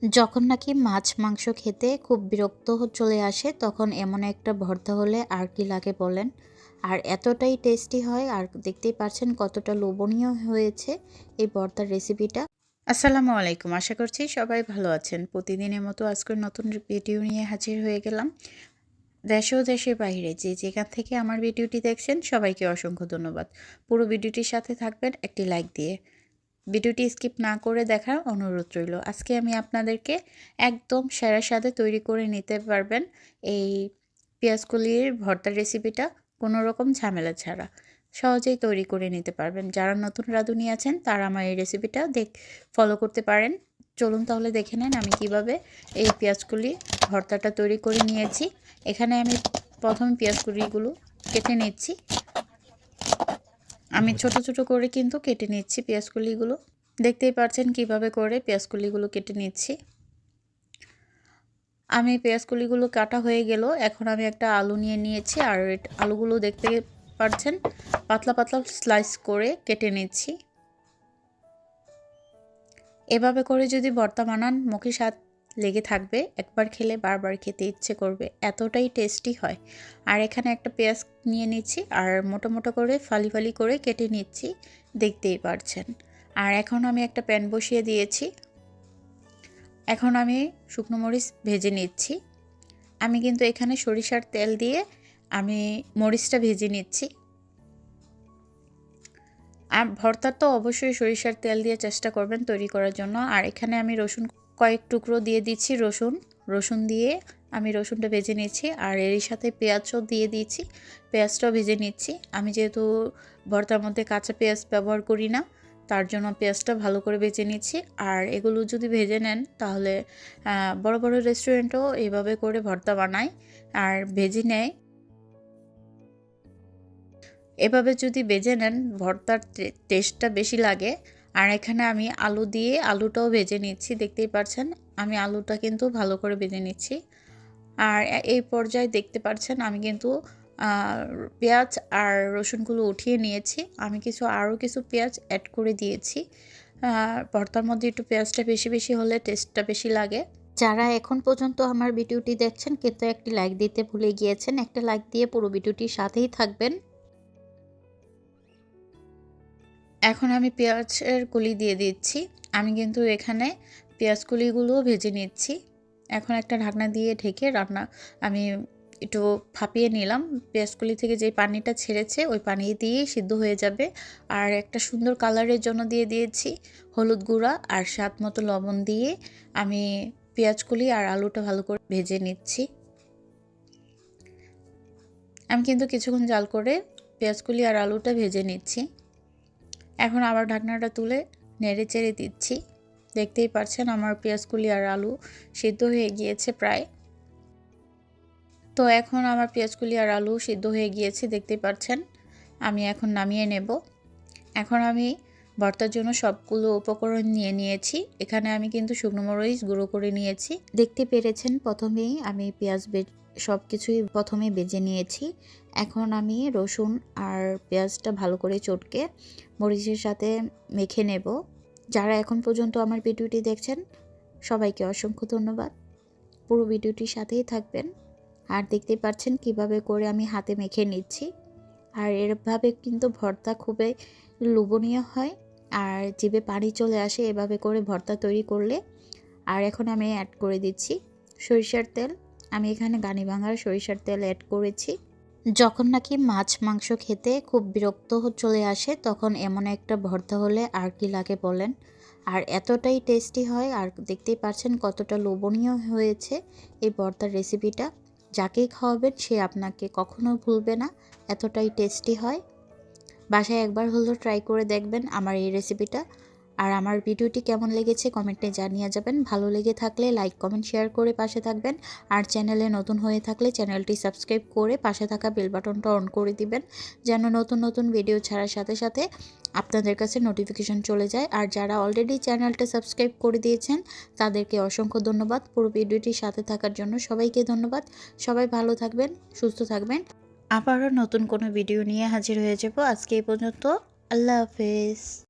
যখন নাকি মাছ মাংস খেতে খুব বিরক্ত চলে আসে তখন এমন একটা ভর্তা হলে আর কি লাগে বলেন। আর এতটাই টেস্টি হয়, আর দেখতেই পাচ্ছেন কতটা লোভনীয় হয়েছে এই ভর্তার রেসিপিটা। আসসালামু আলাইকুম, আশা করছি সবাই ভালো আছেন। প্রতিদিনের মতো আজকের নতুন ভিডিও নিয়ে হাজির হয়ে গেলাম। দেশ ও দেশের বাইরে যে যেখান থেকে আমার ভিডিওটি দেখছেন সবাইকে অসংখ্য ধন্যবাদ। পুরো ভিডিওটির সাথে থাকবেন একটি লাইক দিয়ে। ভিডিওটি স্কিপ না করে দেখার অনুরোধ রইল। আজকে আমি আপনাদেরকে একদম সেরা স্বাদে তৈরি করে নিতে পারবেন এই পেঁয়াজকলির ভর্তার রেসিপিটা, কোনো রকম ঝামেলা ছাড়া সহজেই তৈরি করে নিতে পারবেন। যারা নতুন রাঁধুনি আছেন তারা আমার এই রেসিপিটা ফলো করতে পারেন। চলুন তাহলে দেখে নেন আমি কিভাবে এই পেঁয়াজকলি ভর্তাটা তৈরি করে নিয়েছি। এখানে আমি প্রথমে পেঁয়াজকলিগুলো কেটে নিচ্ছি। আমি ছোট ছোট করে কিন্তু কেটে নিচ্ছি পেঁয়াজকলিগুলো। দেখতেই পাচ্ছেন কিভাবে করে পেঁয়াজকলিগুলো কেটে নিচ্ছি। আমি পেঁয়াজকলিগুলো কাটা হয়ে গেল। এখন আমি একটা আলু নিয়ে নিয়েছি, আর আলুগুলো দেখতে পাচ্ছেন পাতলা পাতলা স্লাইস করে কেটে নিচ্ছি। এভাবে করে যদি ভর্তা বানান মুখে স্বাদ লেগে থাকবে, একবার খেলে বারবার খেতে ইচ্ছে করবে, এতটাই টেস্টি হয়। আর এখানে একটা পেঁয়াজ নিয়ে নিচ্ছি আর মোটা মোটা করে ফালি ফালি করে কেটে নিচ্ছি, দেখতেই পারছেন। আর এখন আমি একটা প্যান বসিয়ে দিয়েছি। এখন আমি শুকনো মরিচ ভেজে নিচ্ছি। আমি কিন্তু এখানে সরিষার তেল দিয়ে আমি মরিচটা ভেজে নিচ্ছি। আর ভর্তা তো অবশ্যই সরিষার তেল দিয়ে চেষ্টা করবেন তৈরি করার জন্য। আর এখানে আমি রসুন কয়েক টুকরো দিয়ে দিচ্ছি। রসুন দিয়ে আমি রসুনটা ভেজে নিচ্ছি, আর এর সাথে পেঁয়াজও দিয়ে দিচ্ছি, পেঁয়াজটাও ভেজে নিচ্ছি। আমি যেহেতু ভর্তার মধ্যে কাঁচা পেঁয়াজ ব্যবহার করি না, তার জন্য পেঁয়াজটা ভালো করে ভেজে নিচ্ছি। আর এগুলো যদি ভেজে নেন তাহলে বড় বড় রেস্টুরেন্টও এইভাবে করে ভর্তা বানায় আর ভেজে নেয়। এভাবে যদি ভেজে নেন ভর্তার টেস্টটা বেশি লাগে। আর এখানে আমি আলু দিয়ে আলুটাও ভেজে নিচ্ছি, দেখতেই পাচ্ছেন আমি আলুটা কিন্তু ভালো করে ভেজে নিচ্ছি। আর এই পর্যায়ে দেখতে পাচ্ছেন আমি কিন্তু পেঁয়াজ আর রসুনগুলো উঠিয়ে নিয়েছি। আমি আরও কিছু পেঁয়াজ অ্যাড করে দিয়েছি। ভর্তার মধ্যে একটু পেঁয়াজটা বেশি বেশি হলে টেস্টটা বেশি লাগে। যারা এখন পর্যন্ত আমার ভিডিওটি দেখছেন কিন্তু একটি লাইক দিতে ভুলে গিয়েছেন, একটা লাইক দিয়ে পুরো ভিডিওটির সাথেই থাকবেন। এখন আমি পেঁয়াজের কলি দিয়ে দিচ্ছি। আমি কিন্তু এখানে পেঁয়াজ কলিগুলোও ভেজে নিচ্ছি। এখন একটা ঢাকনা দিয়ে ঢেকে আমি একটু ভাপিয়ে নিলাম। পেঁয়াজ কলি থেকে যে পানিটা ছেড়েছে ওই পানি দিয়েই সিদ্ধ হয়ে যাবে। আর একটা সুন্দর কালারের জন্য দিয়ে দিয়েছি হলুদ গুঁড়া আর স্বাদ মতো লবণ দিয়ে আমি পেঁয়াজ কলি আর আলুটা ভালো করে ভেজে নিচ্ছি। আমি কিন্তু কিছুক্ষণ জাল করে পেঁয়াজ কলি আর আলুটা ভেজে নিচ্ছি। এখন আবার ঢাকনাটা তুলে নেড়ে চেড়ে দিচ্ছি। দেখতেই পাচ্ছেন আমার পেঁয়াজকলি আর আলু সিদ্ধ হয়ে গিয়েছে প্রায়। তো এখন আমার পেঁয়াজকলি আর আলু সিদ্ধ হয়ে গিয়েছে, দেখতেই পাচ্ছেন। আমি এখন নামিয়ে নেব। এখন আমি ভর্তার জন্য সবগুলো উপকরণ নিয়ে নিয়েছি। এখানে আমি কিন্তু শুকনো মরিচ গুঁড়ো করে নিয়েছি, দেখতে পেরেছেন। প্রথমেই আমি সব কিছুই প্রথমে বেজে নিয়েছি। এখন আমি রসুন আর পেঁয়াজটা ভালো করে চটকে মরিচের সাথে মেখে নেব। যারা এখন পর্যন্ত আমার ভিডিওটি দেখছেন সবাইকে অসংখ্য ধন্যবাদ। পুরো ভিডিওটির সাথেই থাকবেন। আর দেখতে পাচ্ছেন কিভাবে করে আমি হাতে মেখে নিচ্ছি। আর এভাবে কিন্তু ভর্তা খুবই লোভনীয় হয় আর জিভে পানি চলে আসে এভাবে করে ভর্তা তৈরি করলে। আর এখন আমি অ্যাড করে দিচ্ছি সরিষার তেল। আমি এখানে গানিভাঙার সরিষার তেল অ্যাড করেছি। যখন নাকি মাছ মাংস খেতে খুব বিরক্ত চলে আসে তখন এমন একটা ভর্তা হলে আর কি লাগে বলেন। আর এতটাই টেস্টি হয়, আর দেখতেই পাচ্ছেন কতটা লোভনীয় হয়েছে এই ভর্তার রেসিপিটা। যাকেই খাওয়াবেন সে আপনাকে কখনো ভুলবে না, এতটাই টেস্টি হয়। বাসায় একবার হলেও ট্রাই করে দেখবেন আমার এই রেসিপিটা। আর আমার ভিডিওটি কেমন লেগেছে কমেন্টে জানিয়ে যাবেন। ভালো লেগে থাকলে লাইক কমেন্ট শেয়ার করে পাশে থাকবেন। আর চ্যানেলে নতুন হয়ে থাকলে চ্যানেলটি সাবস্ক্রাইব করে পাশে থাকা বেল বাটনটা অন করে দিবেন, যেন নতুন নতুন ভিডিও ছাড়ার সাথে সাথে আপনাদের কাছে নোটিফিকেশন চলে যায়। আর যারা অলরেডি চ্যানেলটা সাবস্ক্রাইব করে দিয়েছেন তাদেরকে অসংখ্য ধন্যবাদ পুরো ভিডিওটির সাথে থাকার জন্য। সবাইকে ধন্যবাদ। সবাই ভালো থাকবেন, সুস্থ থাকবেন। আবারও নতুন কোনো ভিডিও নিয়ে হাজির হয়ে যাব। আজকে এই পর্যন্ত। আল্লাহ হাফেজ।